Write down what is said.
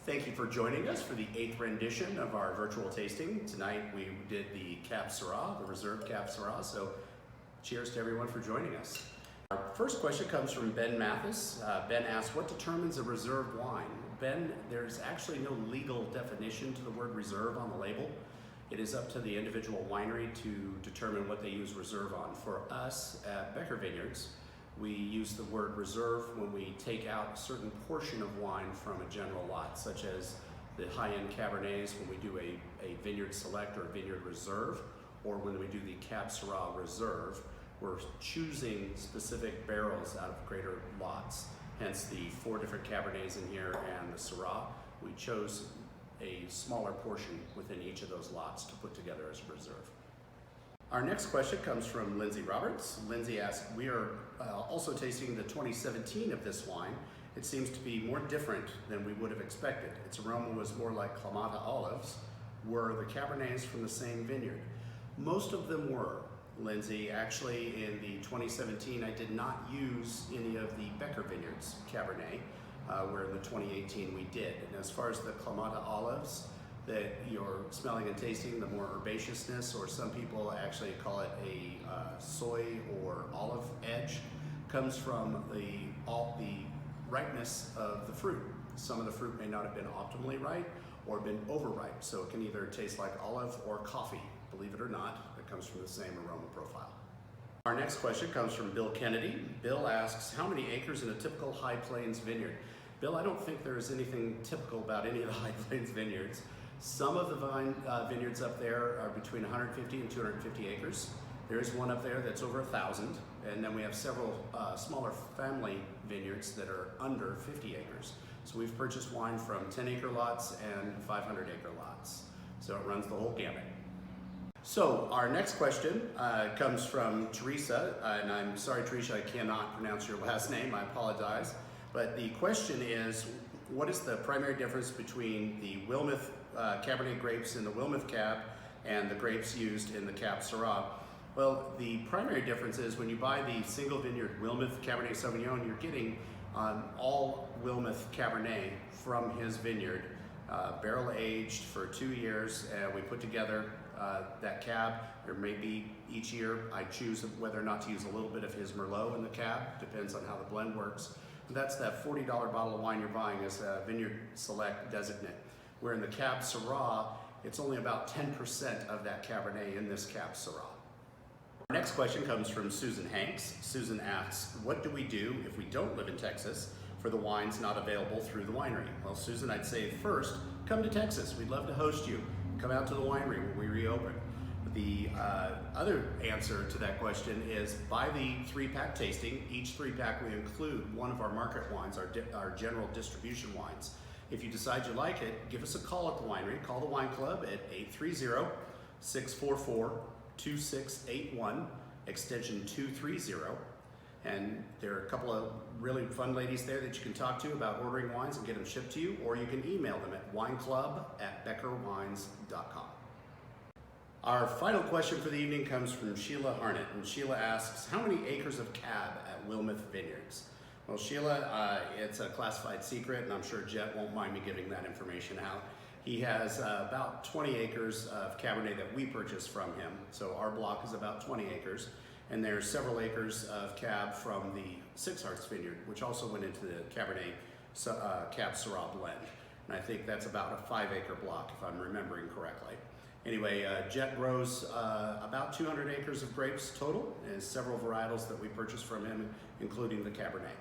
Thank you for joining us for the 8th rendition of our virtual tasting. Tonight we did the Cab Syrah, the Reserve Cab Syrah, so cheers to everyone for joining us. Our first question comes from Ben Mathis. Ben asks, what determines a reserve wine? Ben, there's actually no legal definition to the word reserve on the label. It is up to the individual winery to determine what they use reserve on. For us at Becker Vineyards, we use the word reserve when we take out a certain portion of wine from a general lot, such as the high-end Cabernets when we do a Vineyard Select or a Vineyard Reserve, or when we do the Cab Syrah Reserve. We're choosing specific barrels out of greater lots, hence the 4 different Cabernets in here and the Syrah. We chose a smaller portion within each of those lots to put together as a reserve. Our next question comes from Lindsay Roberts. Lindsay asks, we are also tasting the 2017 of this wine. It seems to be more different than we would have expected. Its aroma was more like Clamato olives. Were the Cabernets from the same vineyard? Most of them were, Lindsay. Actually, in the 2017, I did not use any of the Becker Vineyards Cabernet, where in the 2018 we did. And as far as the Clamato olives that you're smelling and tasting, the more herbaceousness, or some people actually call it a soy or olive edge, comes from the ripeness of the fruit. Some of the fruit may not have been optimally ripe or been overripe, so it can either taste like olive or coffee. Believe it or not, it comes from the same aroma profile. Our next question comes from Bill Kennedy. Bill asks, how many acres in a typical High Plains vineyard? Bill, I don't think there's anything typical about any of the High Plains vineyards. Some of the vineyards up there are between 150 and 250 acres. There is one up there that's over 1,000, and then we have several smaller family vineyards that are under 50 acres. So we've purchased wine from 10-acre lots and 500-acre lots. So it runs the whole gamut. So our next question comes from Teresa, and I'm sorry, Teresa, I cannot pronounce your last name, I apologize. But the question is, what is the primary difference between the Willamette Cabernet grapes in the Willamette Cab and the grapes used in the Cab Syrah? Well, the primary difference is when you buy the single vineyard Willamette Cabernet Sauvignon, you're getting all Willamette Cabernet from his vineyard, barrel aged for 2 years. We put together that cab. There may be each year I choose whether or not to use a little bit of his Merlot in the cab, depends on how the blend works. That's that $40 bottle of wine you're buying as a Vineyard Select designate. Where in the Cab Syrah, it's only about 10% of that Cabernet in this Cab Syrah. Our next question comes from Susan Hanks. Susan asks, what do we do if we don't live in Texas for the wines not available through the winery? Well, Susan, I'd say first, come to Texas. We'd love to host you. Come out to the winery when we reopen. The other answer to that question is buy the 3-pack tasting. Each 3-pack we include one of our market wines, our general distribution wines. If you decide you like it, give us a call at the winery. Call the wine club at 830-644-2681, extension 230. And there are a couple of really fun ladies there that you can talk to about ordering wines and get them shipped to you, or you can email them at wineclub@beckerwines.com. Our final question for the evening comes from Sheila Harnett, and Sheila asks, how many acres of cab at Willamette Vineyards? Well, Sheila, it's a classified secret, and I'm sure Jet won't mind me giving that information out. He has about 20 acres of Cabernet that we purchased from him. So our block is about 20 acres, and there's several acres of cab from the Six Hearts Vineyard, which also went into the Cabernet Cab Syrah blend. And I think that's about a 5-acre block, if I'm remembering correctly. Anyway, Jet grows about 200 acres of grapes total, and several varietals that we purchased from him, including the Cabernet.